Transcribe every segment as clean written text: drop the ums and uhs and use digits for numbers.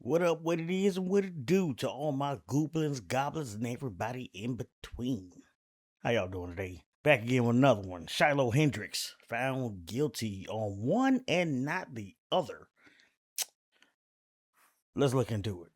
What up, what it is, and what it do to all my goblins, goblins, and everybody in between. How y'all doing today? Back again with another one. Shiloh Hendrix found guilty on one and not the other. Let's look into it.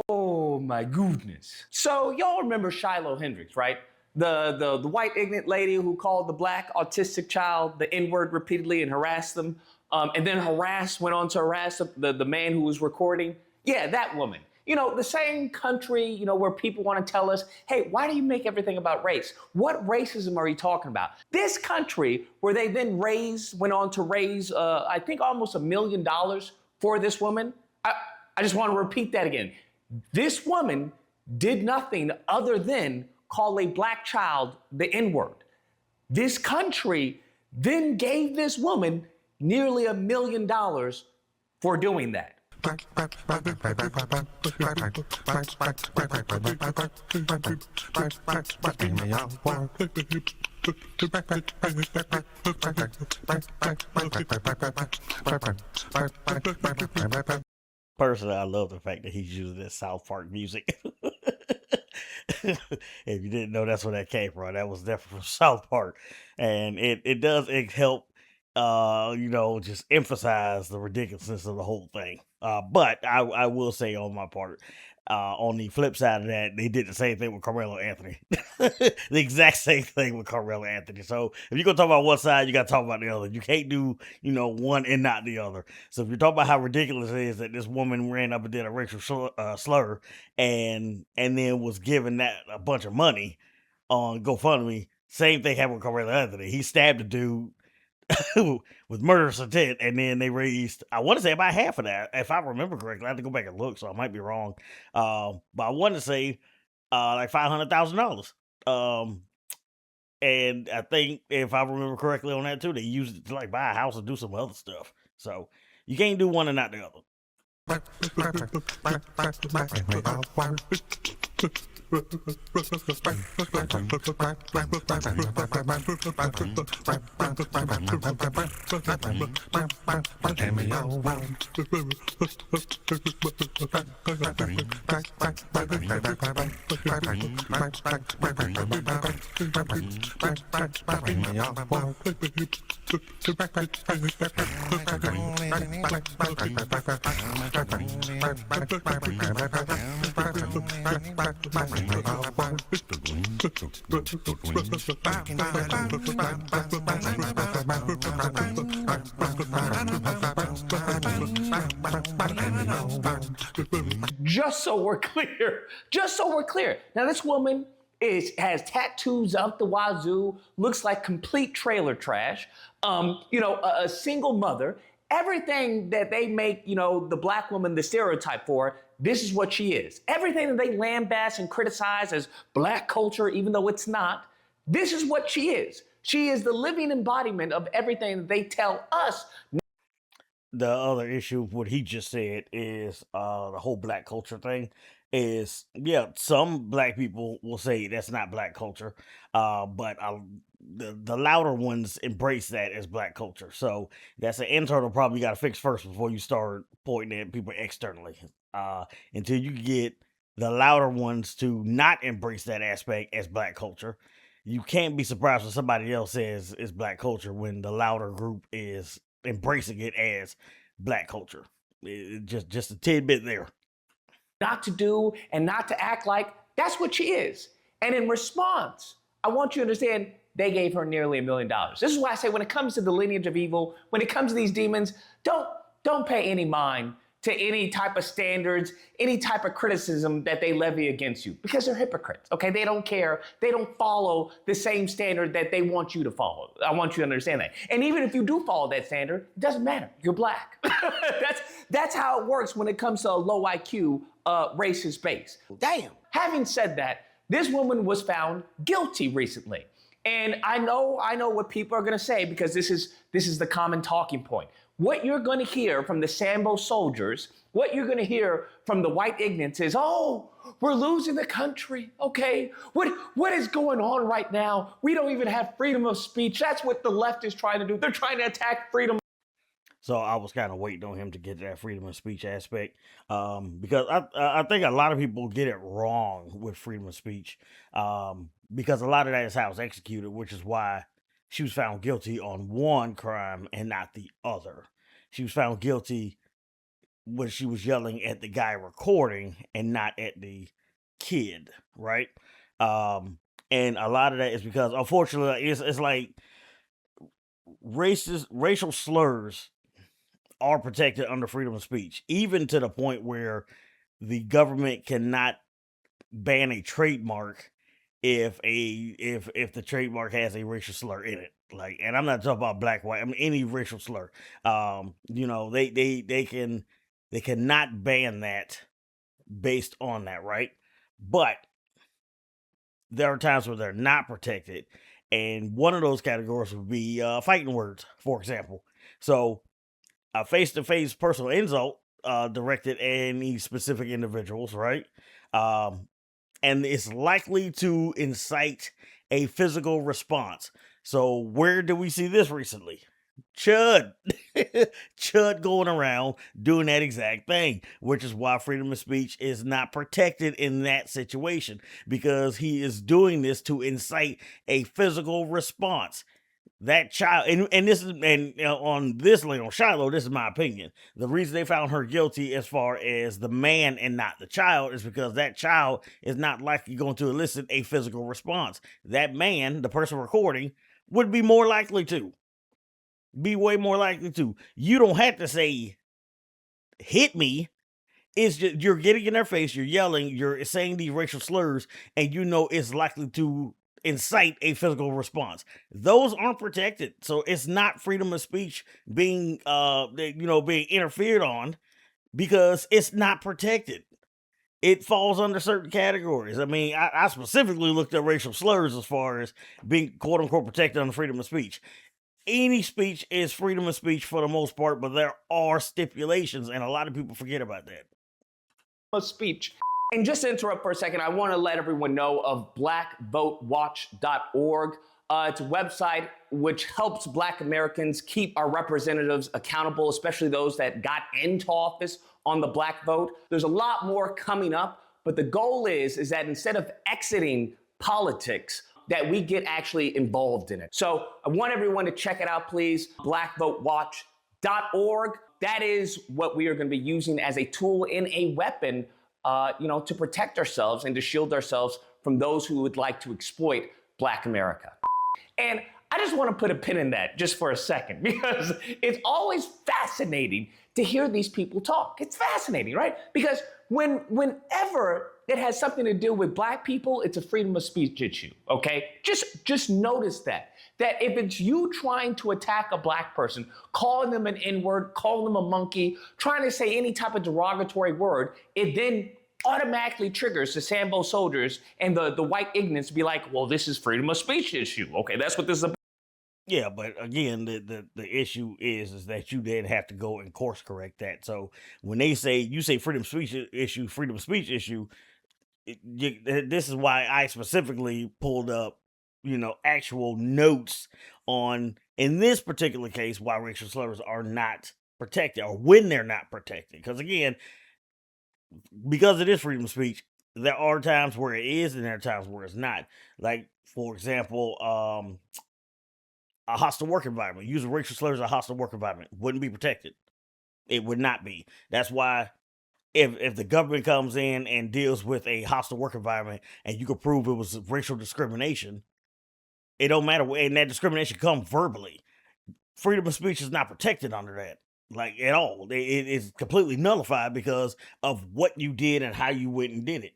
Oh my goodness. So y'all remember Shiloh Hendrix, right? The white ignorant lady who called the black autistic child the N-word repeatedly and harassed them. And then went on to harass the man who was recording. Yeah, that woman. You know, the same country, where people want to tell us, hey, why do you make everything about race? What racism are you talking about? This country, where they then went on to raise, I think almost $1 million for this woman. I just want to repeat that again. This woman did nothing other than call a black child the N-word. This country then gave this woman nearly $1 million for doing that. Personally, I love the fact that he's using this South Park music. If you didn't know, that's where that came from. That was definitely from South Park, and it help just emphasize the ridiculousness of the whole thing. But I will say on my part, on the flip side of that, they did the same thing with Carmelo Anthony. The exact same thing with Carmelo Anthony. So if you're gonna talk about one side, you gotta talk about the other. You can't do, one and not the other. So if you're talking about how ridiculous it is that this woman ran up and did a racial slur and then was given that a bunch of money on GoFundMe, same thing happened with Carmelo Anthony. He stabbed a dude with murderous intent, and then they raised, I want to say, about half of that, if I remember correctly. I have to go back and look, so I might be wrong. But I want to say like $500,000. And I think, if I remember correctly on that too, they used it to like buy a house and do some other stuff. So you can't do one and not the other. Just so we're clear. Now this woman has tattoos up the wazoo, looks like complete trailer trash. A single mother. Everything that they make, the black woman the stereotype for, this is what she is. Everything that they lambast and criticize as black culture, even though it's not, this is what she is. She is the living embodiment of everything that they tell us. The other issue with what he just said is the whole black culture thing is, yeah, some black people will say that's not black culture, but the louder ones embrace that as black culture. So that's an internal problem you got to fix first before you start pointing at people externally. Until you get the louder ones to not embrace that aspect as black culture, you can't be surprised when somebody else says it's black culture when the louder group is embracing it as black culture. Just a tidbit there. Not to do and not to act like that's what she is. And in response, I want you to understand, they gave her nearly $1 million. This is why I say, when it comes to the lineage of evil, when it comes to these demons, don't pay any mind to any type of standards, any type of criticism that they levy against you, because they're hypocrites, okay? They don't care. They don't follow the same standard that they want you to follow. I want you to understand that. And even if you do follow that standard, it doesn't matter. You're black. That's how it works when it comes to a low IQ racist base. Damn. Having said that, this woman was found guilty recently. And I know what people are gonna say, because this is the common talking point. What you're gonna hear from the Sambo soldiers, what you're gonna hear from the white ignorance is, oh, we're losing the country, okay? What is going on right now? We don't even have freedom of speech. That's what the left is trying to do. They're trying to attack freedom. So I was kind of waiting on him to get that freedom of speech aspect, because I think a lot of people get it wrong with freedom of speech, because a lot of that is how it's executed, which is why she was found guilty on one crime and not the other. She was found guilty when she was yelling at the guy recording and not at the kid, right? Um, and a lot of that is because, unfortunately, it's like racial slurs are protected under freedom of speech, even to the point where the government cannot ban a trademark if the trademark has a racial slur in it. Like, and I'm not talking about black, white, I mean any racial slur. They cannot ban that based on that, right? But there are times where they're not protected, and one of those categories would be fighting words, for example. So a face-to-face personal insult directed at any specific individuals, right? Um, and it's likely to incite a physical response. So where do we see this recently? Chud. Chud going around doing that exact thing, which is why freedom of speech is not protected in that situation, because he is doing this to incite a physical response. That child, and this is, and on this lane on Shiloh, this is my opinion. The reason they found her guilty as far as the man and not the child is because that child is not likely going to elicit a physical response. That man, the person recording, would be more likely to. Be way more likely to. You don't have to say, hit me. It's just you're getting in their face, you're yelling, you're saying these racial slurs, and you know it's likely to incite a physical response. Those aren't protected. So it's not freedom of speech being being interfered on, because it's not protected. It falls under certain categories. I mean, I specifically looked at racial slurs as far as being quote unquote protected under freedom of speech. Any speech is freedom of speech for the most part, but there are stipulations, and a lot of people forget about that. Speech. And just to interrupt for a second, I want to let everyone know of blackvotewatch.org. It's a website which helps Black Americans keep our representatives accountable, especially those that got into office on the black vote. There's a lot more coming up, but the goal is that instead of exiting politics, that we get actually involved in it. So I want everyone to check it out, please. blackvotewatch.org. That is what we are going to be using as a tool and a weapon, to protect ourselves and to shield ourselves from those who would like to exploit Black America. And I just want to put a pin in that just for a second, because it's always fascinating to hear these people talk. It's fascinating, right? Because whenever it has something to do with Black people, it's a freedom of speech issue, okay? Just notice that if it's you trying to attack a Black person, calling them an N-word, calling them a monkey, trying to say any type of derogatory word, it then automatically triggers the Sambo soldiers and the white ignorants to be like, well, this is freedom of speech issue. Okay, that's what this is about. Yeah, but again, the issue is that you then have to go and course correct that. So when you say freedom of speech issue, this is why I specifically pulled up, actual notes on, in this particular case, why racial slurs are not protected, or when they're not protected. Because again, because it is freedom of speech, there are times where it is and there are times where it's not. Like, for example, a hostile work environment. Using racial slurs in a hostile work environment wouldn't be protected. It would not be. That's why if the government comes in and deals with a hostile work environment and you can prove it was racial discrimination, it don't matter. And that discrimination comes verbally. Freedom of speech is not protected under that, like, at all. It is completely nullified because of what you did and how you went and did it.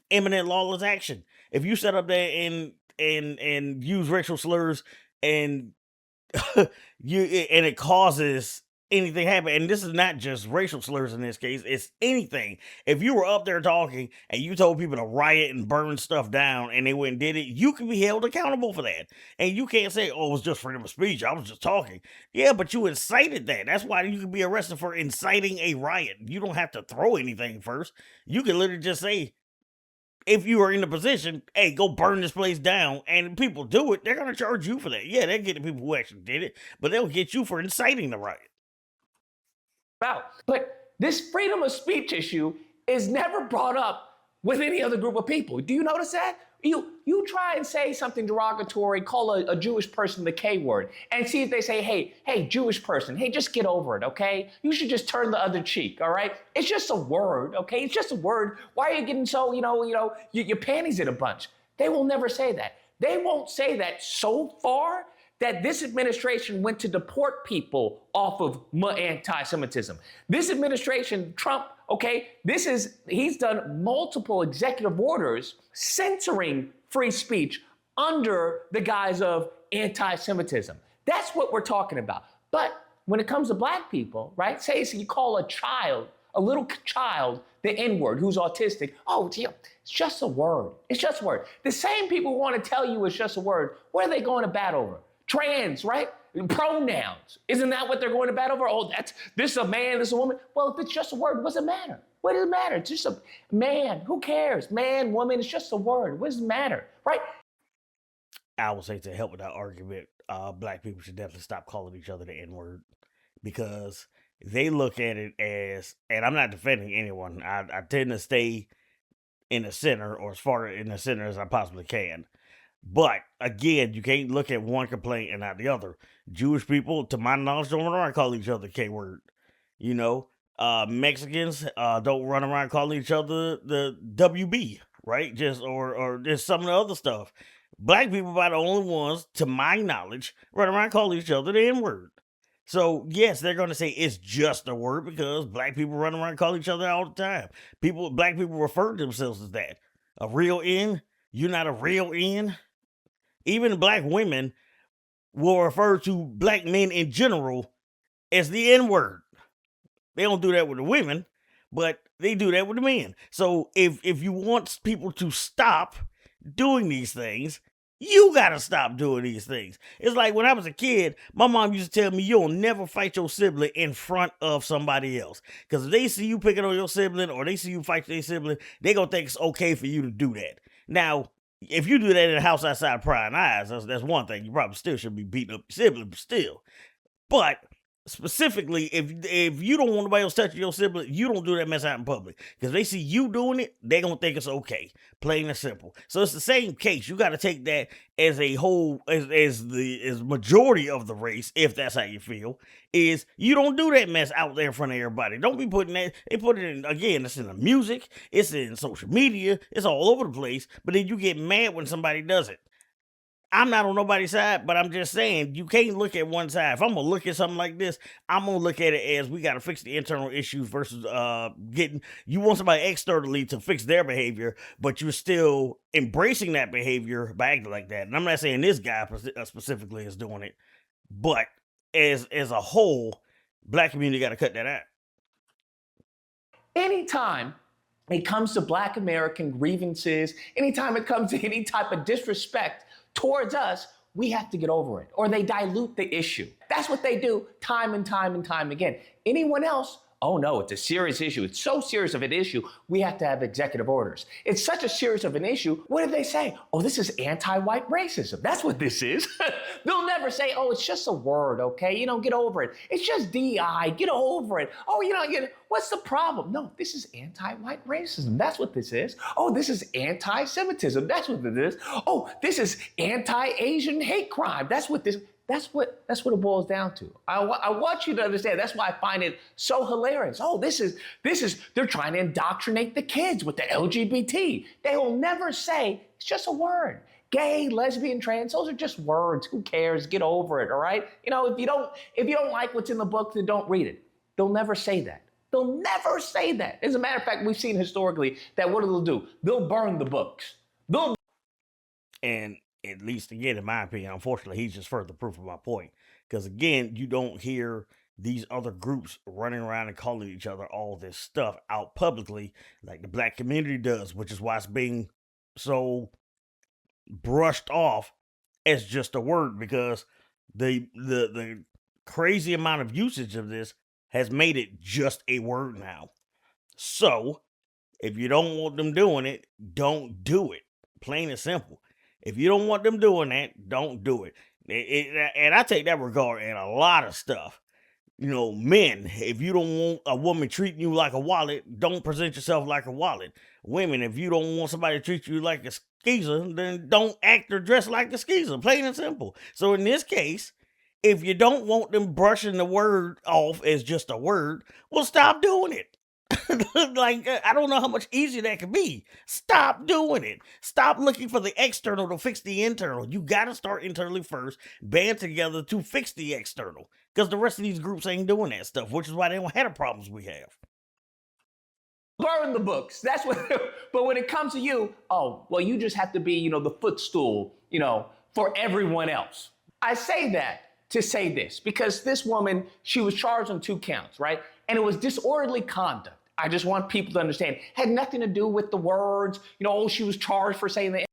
Imminent lawless action. If you set up there and use racial slurs and it causes anything happen, and this is not just racial slurs in this case, it's anything. If you were up there talking and you told people to riot and burn stuff down and they went and did it, you can be held accountable for that. And you can't say, oh, it was just freedom of speech, I was just talking. Yeah, but you incited that. That's why you can be arrested for inciting a riot. You don't have to throw anything first. You can literally just say, if you are in a position, hey, go burn this place down, and people do it, they're gonna charge you for that. Yeah, they'll get the people who actually did it, but they'll get you for inciting the riot. About. But this freedom of speech issue is never brought up with any other group of people. Do you notice that? You try and say something derogatory, call a Jewish person the K word, and see if they say, hey, Jewish person, hey, just get over it, okay? You should just turn the other cheek, all right? It's just a word, okay? It's just a word. Why are you getting so, your panties in a bunch? They will never say that. They won't say that so far that this administration went to deport people off of anti-Semitism. This administration, Trump, okay, he's done multiple executive orders censoring free speech under the guise of anti-Semitism. That's what we're talking about. But when it comes to black people, right, say you call a little child, the N-word who's autistic, it's just a word. It's just a word. The same people who want to tell you it's just a word, what are they going to bat over? Trans, right? Pronouns. Isn't that what they're going to bat over? Oh, this is a man, this is a woman. Well, if it's just a word, what does it matter? What does it matter? It's just a man. Who cares? Man, woman, it's just a word. What does it matter? Right? I would say to help with that argument, black people should definitely stop calling each other the N-word, because they look at it as, and I'm not defending anyone, I tend to stay in the center, or as far in the center as I possibly can. But again, you can't look at one complaint and not the other. Jewish people, to my knowledge, don't run around calling each other the K word. Mexicans don't run around calling each other the WB, right? Or just some of the other stuff. Black people are the only ones, to my knowledge, run around calling each other the N word. So yes, they're gonna say it's just a word because black people run around calling each other all the time. Black people refer to themselves as that. A real N? You're not a real N? Even black women will refer to black men in general as the N-word. They don't do that with the women, but they do that with the men. So if you want people to stop doing these things, you gotta stop doing these things. It's like when I was a kid, my mom used to tell me, you'll never fight your sibling in front of somebody else. Because if they see you picking on your sibling or they see you fight their sibling, they gonna think it's okay for you to do that. Now, if you do that in a house outside of prying eyes, that's one thing. You probably still should be beating up your sibling, but still. But specifically, if you don't want nobody else touching your sibling, you don't do that mess out in public. Because they see you doing it, they gonna think it's okay. Plain and simple. So it's the same case. You got to take that as a whole, as majority of the race, if that's how you feel, is you don't do that mess out there in front of everybody. Don't be putting that. They put it in, again, it's in the music, it's in social media, it's all over the place. But then you get mad when somebody does it. I'm not on nobody's side, but I'm just saying you can't look at one side. If I'm gonna look at something like this, I'm gonna look at it as we gotta fix the internal issues versus you want somebody externally to fix their behavior, but you're still embracing that behavior by acting like that. And I'm not saying this guy specifically is doing it, but as a whole, black community gotta cut that out. Anytime it comes to black American grievances, anytime it comes to any type of disrespect towards us, we have to get over it, or they dilute the issue. That's what they do time and time and time again. Anyone else, oh no, it's a serious issue. It's so serious of an issue, we have to have executive orders. It's such a serious of an issue, what do they say? Oh, this is anti-white racism. That's what this is. They'll never say, oh, it's just a word, okay? Get over it. It's just DI, get over it. Oh, what's the problem? No, this is anti-white racism. That's what this is. Oh, this is anti-Semitism. That's what it is. Oh, this is anti-Asian hate crime. That's what it boils down to. I want you to understand. That's why I find it so hilarious. Oh, they're trying to indoctrinate the kids with the LGBT. They will never say, it's just a word. Gay, lesbian, trans, those are just words. Who cares? Get over it, all right? If you don't like what's in the book, then don't read it. They'll never say that. They'll never say that. As a matter of fact, we've seen historically that what they'll do, they'll burn the books. And at least, again, in my opinion, unfortunately, he's just further proof of my point. Because, again, you don't hear these other groups running around and calling each other all this stuff out publicly like the black community does, which is why it's being so brushed off as just a word, because the crazy amount of usage of this has made it just a word now. So If you don't want them doing it, don't do it. Plain and simple. If you don't want them doing that, don't do it. And I take that regard in a lot of stuff. You know, men, if you don't want a woman treating you like a wallet, don't present yourself like a wallet. Women, if you don't want somebody to treat you like a skeezer, then don't act or dress like a skeezer. Plain and simple. So in this case, if you don't want them brushing the word off as just a word, well, stop doing it. Like, I don't know how much easier that could be. Stop doing it. Stop looking for the external to fix the internal. You got to start internally first, band together to fix the external. Because the rest of these groups ain't doing that stuff, which is why they don't have the problems we have. Burn the books. That's what. But when it comes to you, oh, well, you just have to be, the footstool, for everyone else. I say that to say this because this woman, she was charged on 2 counts, right? And it was disorderly conduct. I just want people to understand. Had nothing to do with the words. She was charged for saying that.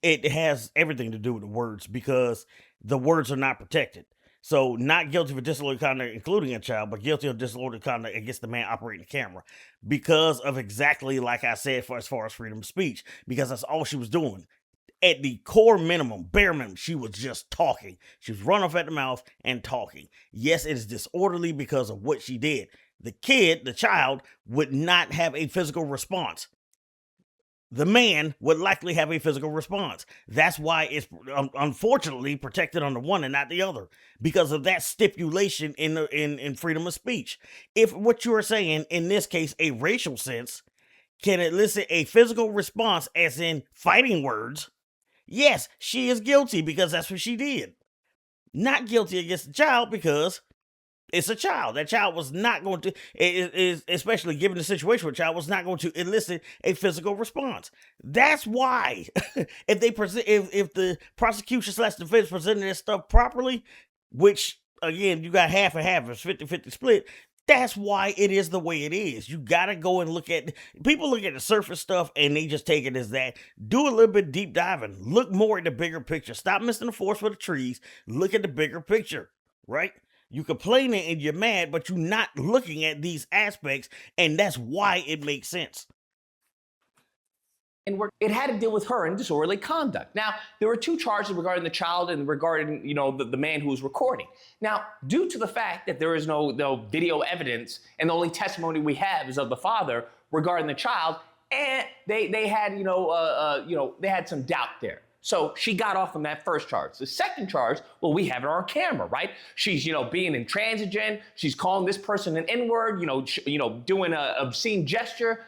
It has everything to do with the words because the words are not protected. So not guilty for disorderly conduct, including a child, but guilty of disorderly conduct against the man operating the camera because of exactly like I said as far as freedom of speech, because that's all she was doing. At the core minimum, bare minimum, she was just talking. She was running off at the mouth and talking. Yes, it is disorderly because of what she did. The kid, the child, would not have a physical response. The man would likely have a physical response. That's why it's unfortunately protected on the one and not the other because of that stipulation in freedom of speech. If what you are saying, in this case, a racial sense, can elicit a physical response as in fighting words, yes, she is guilty because that's what she did. Not guilty against the child because it's a child. That child was not going to, especially given the situation where the child was not going to elicit a physical response. That's why, if the prosecution / defense presented this stuff properly, which again, you got half and half, it's 50-50 split. That's why it is the way it is. You got to go and people look at the surface stuff and they just take it as that. Do a little bit deep diving. Look more at the bigger picture. Stop missing the forest for the trees. Look at the bigger picture, right? You complaining and you're mad, but you're not looking at these aspects, and that's why it makes sense. And it had to deal with her and disorderly conduct. Now, there were 2 charges regarding the child and regarding, the man who was recording. Now, due to the fact that there is no video evidence and the only testimony we have is of the father regarding the child, and they had, they had some doubt there. So she got off on that first charge. The second charge, well, we have it on camera, right? She's, being intransigent. She's calling this person an N-word, doing an obscene gesture.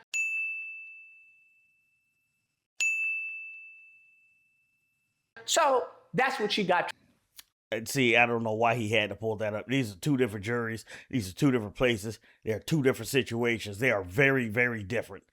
So that's what she got. And see, I don't know why he had to pull that up. These are 2 different juries. These are 2 different places. They are 2 different situations. They are very, very different.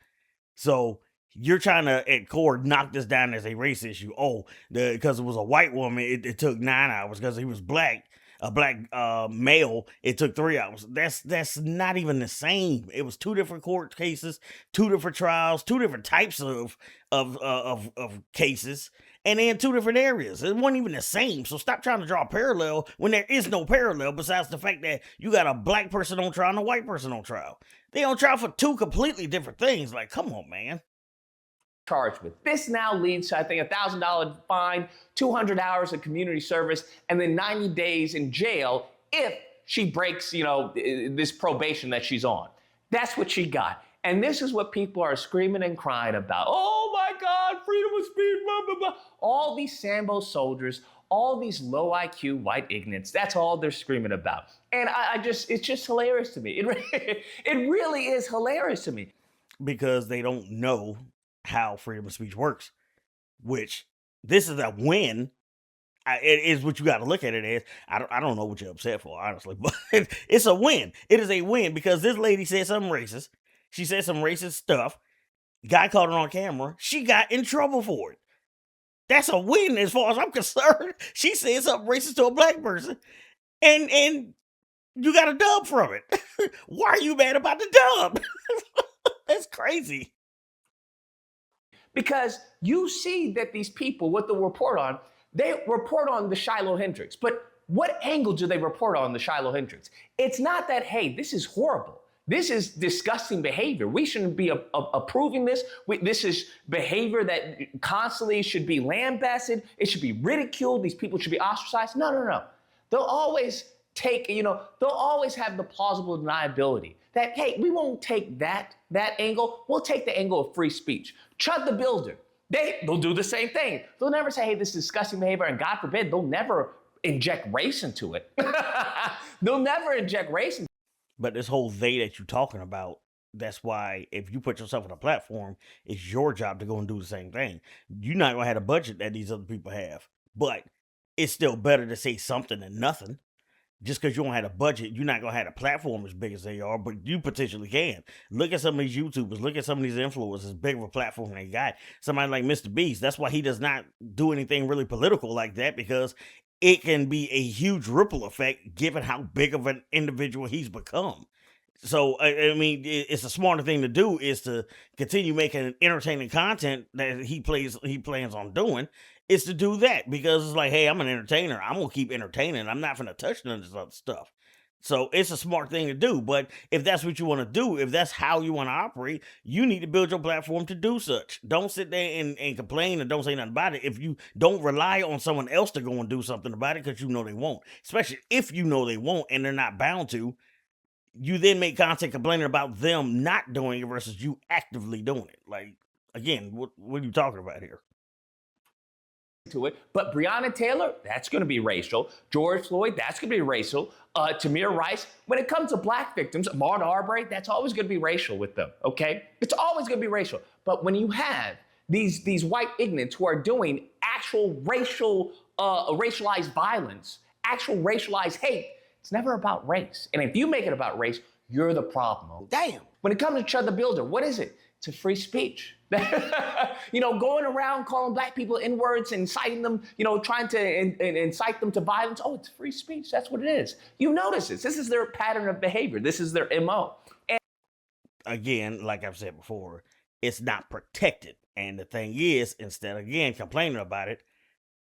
So you're trying to, at core, knock this down as a race issue. Oh, because it was a white woman, it took 9 hours. Because he was black, a black male, it took 3 hours. That's not even the same. It was 2 different court cases, 2 different trials, 2 different types of cases, and then 2 different areas. It wasn't even the same. So stop trying to draw a parallel when there is no parallel besides the fact that you got a black person on trial and a white person on trial. They on trial for 2 completely different things. Like, come on, man. Charged with. This now leads to, I think, $1,000 fine, 200 hours of community service, and then 90 days in jail if she breaks, this probation that she's on. That's what she got. And this is what people are screaming and crying about. Oh my God, freedom of speech, blah, blah, blah. All these Sambo soldiers, all these low IQ white ignorants, that's all they're screaming about. And it's just hilarious to me. It really is hilarious to me. Because they don't know how freedom of speech works, which this is a win. It is what you got to look at it as. I don't know what you're upset for, honestly, but it's a win. It is a win because this lady said something racist. She said some racist stuff. Guy caught her on camera. She got in trouble for it. That's a win as far as I'm concerned. She said something racist to a black person, and you got a dub from it. Why are you mad about the dub? That's crazy. Because you see that these people, what they report on, they report on the Shiloh Hendrix. But what angle do they report on the Shiloh Hendrix? It's not that, hey, this is horrible. This is disgusting behavior. We shouldn't be approving this. This is behavior that constantly should be lambasted. It should be ridiculed. These people should be ostracized. No, no, no. They'll always they'll always have the plausible deniability that, hey, we won't take that angle. We'll take the angle of free speech. Chud the Builder, they'll do the same thing. They'll never say, hey, this is disgusting behavior, and God forbid, they'll never inject race into it. They'll never inject race into But this whole they that you're talking about, that's why if you put yourself on a platform, it's your job to go and do the same thing. You're not gonna have a budget that these other people have, but it's still better to say something than nothing. Just because you don't have a budget, you're not gonna have a platform as big as they are, but you potentially can. Look at some of these YouTubers, look at some of these influencers, big of a platform they got. Somebody like Mr. Beast, that's why he does not do anything really political like that, because it can be a huge ripple effect given how big of an individual he's become. So I mean, it's a smarter thing to do is to continue making entertaining content that he plans on doing. Is to do that, because it's like, hey, I'm an entertainer. I'm gonna keep entertaining. I'm not gonna touch none of this other stuff. So it's a smart thing to do. But if that's what you want to do, if that's how you want to operate, you need to build your platform to do such. Don't sit there and complain and don't say nothing about it if you don't rely on someone else to go and do something about it, because you know they won't. Especially if you know they won't and they're not bound to. You then make content complaining about them not doing it versus you actively doing it. Like, again, what are you talking about here? it. But Breonna Taylor, that's going to be racial. George Floyd, that's going to be racial. Tamir Rice, when it comes to black victims, Ahmaud Arbery, that's always going to be racial with them, okay? It's always going to be racial. But when you have these white ignorants who are doing actual racialized violence, actual racialized hate, it's never about race. And if you make it about race, you're the problem. Damn. When it comes to Chud the Builder, what is it? It's a free speech. Going around calling black people N-words, inciting them, trying to incite them to violence. Oh, it's free speech. That's what it is. You notice this. This is their pattern of behavior. This is their MO. And again, like I've said before, it's not protected. And the thing is, instead of, again, complaining about it,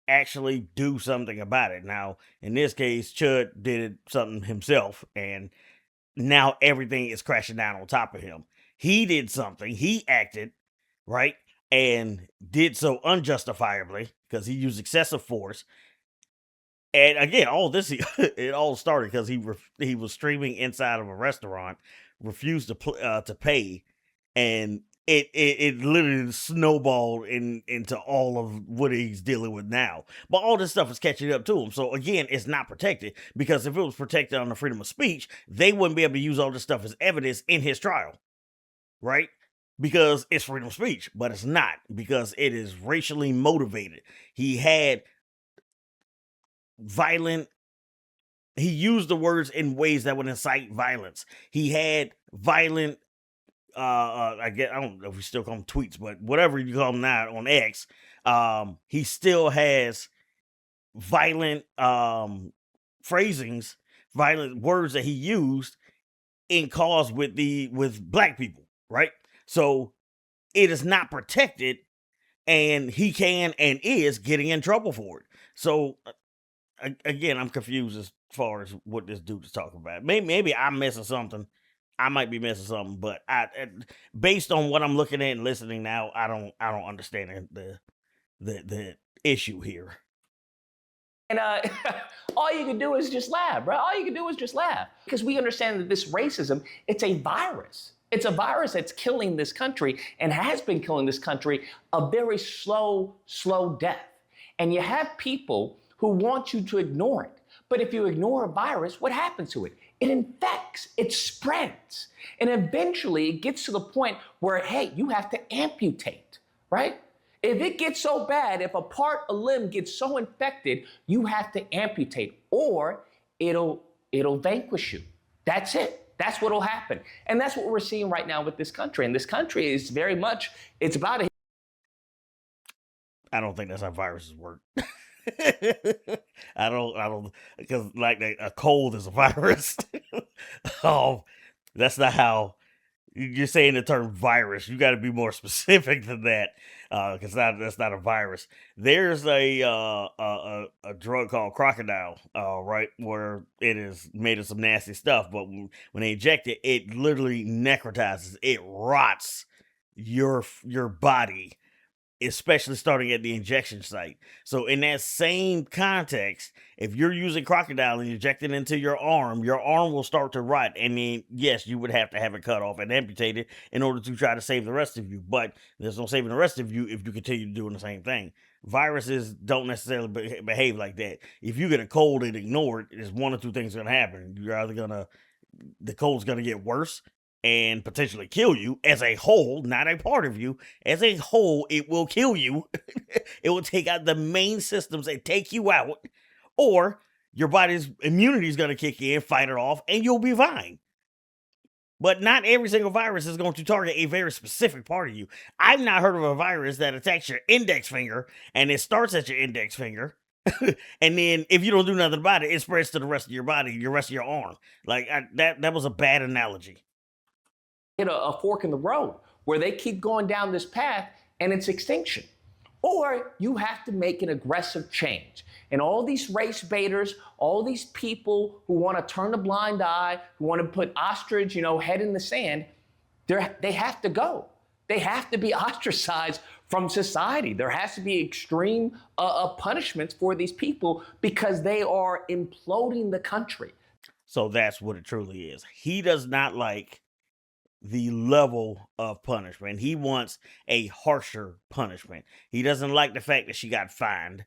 actually do something about it. Now, in this case, Chud did something himself, and now everything is crashing down on top of him. He did something. He acted, right? And did so unjustifiably because he used excessive force. And again, all this, it all started because he was streaming inside of a restaurant, refused to pay, and it literally snowballed into all of what he's dealing with now. But all this stuff is catching up to him. So again, it's not protected, because if it was protected on the freedom of speech, they wouldn't be able to use all this stuff as evidence in his trial, right? Because it's freedom of speech, but it's not, because it is racially motivated. He had he used the words in ways that would incite violence. He had violent, I don't know if we still call them tweets, but whatever you call them now on X, he still has violent phrasings, violent words that he used in cause with black people, right? So it is not protected, and he can and is getting in trouble for it. So again, I'm confused as far as what this dude is talking about. Maybe I'm missing something. I might be missing something, but based on what I'm looking at and listening now, I don't understand the issue here. And all you can do is just laugh, bro. All you can do is just laugh, because we understand that this racism, it's a virus. It's a virus that's killing this country and has been killing this country a very slow death. And you have people who want you to ignore it. But if you ignore a virus, what happens to it? It infects, it spreads. And eventually it gets to the point where, hey, you have to amputate, right? If it gets so bad, if a limb gets so infected, you have to amputate, or it'll vanquish you. That's it. That's what'll happen. And that's what we're seeing right now with this country. And this country is very much, it's about a... I don't think that's how viruses work. I don't, because like a cold is a virus. That's not how You're saying the term virus. You got to be more specific than that, because that's not a virus. There's a drug called crocodile, right, where it is made of some nasty stuff. But when they inject it, it literally necrotizes. It rots your body, especially starting at the injection site. So in that same context, if you're using crocodile and injecting into your arm will start to rot. And then yes, you would have to have it cut off and amputated in order to try to save the rest of you. But there's no saving the rest of you if you continue doing the same thing. Viruses don't necessarily behave like that. If you get a cold and ignore it, there's one or two things going to happen. You're either the cold's going to get worse and potentially kill you as a whole, not a part of you. As a whole, it will kill you. It will take out the main systems and take you out, or your body's immunity is going to kick in, fight it off, and you'll be fine. But not every single virus is going to target a very specific part of you. I've not heard of a virus that attacks your index finger and it starts at your index finger. And then if you don't do nothing about it, it spreads to the rest of your body, the rest of your arm. Like that was a bad analogy. Hit a fork in the road where they keep going down this path and it's extinction. Or you have to make an aggressive change. And all these race baiters, all these people who want to turn a blind eye, who want to put ostrich, head in the sand, they have to go. They have to be ostracized from society. There has to be extreme punishments for these people because they are imploding the country. So that's what it truly is. He does not like the level of punishment. He wants a harsher punishment. He doesn't like the fact that she got fined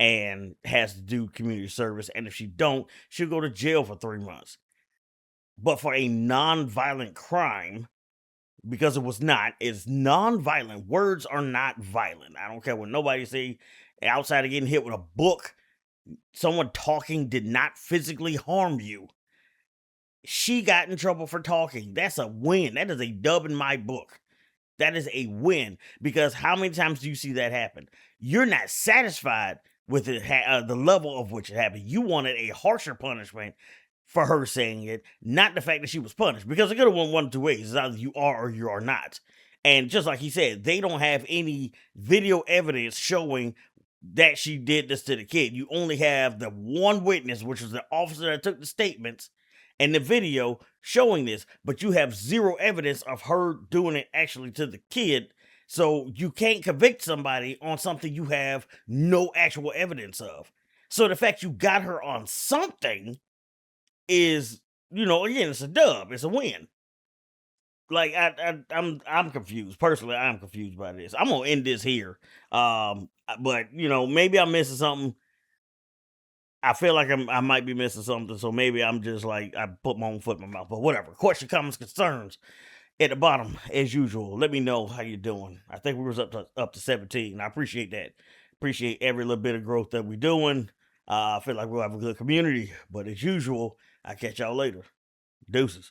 and has to do community service. And if she don't, she'll go to jail for 3 months. But for a non-violent crime, because it's non-violent. Words are not violent. I don't care what nobody say. Outside of getting hit with a book, someone talking did not physically harm you. She got in trouble for talking. That's a win. That is a dub in my book. That is a win, because how many times do you see that happen? You're not satisfied with the level of which it happened. You wanted a harsher punishment for her saying it, not the fact that she was punished, because it could have went one of two ways. It's either you are or you are not. And just like he said, they don't have any video evidence showing that she did this to the kid. You only have the one witness, which was the officer that took the statements, and the video showing this, but you have zero evidence of her doing it actually to the kid. So you can't convict somebody on something you have no actual evidence of. So the fact you got her on something is, again, it's a dub. It's a win. Like I'm confused. Personally, I'm confused by this. I'm gonna end this here. But maybe I'm missing something. I feel like I might be missing something, so maybe I'm just like, I put my own foot in my mouth. But whatever. Question, comments, concerns at the bottom, as usual. Let me know how you're doing. I think we was up to 17. I appreciate that. Appreciate every little bit of growth that we're doing. I feel like we'll have a good community. But as usual, I'll catch y'all later. Deuces.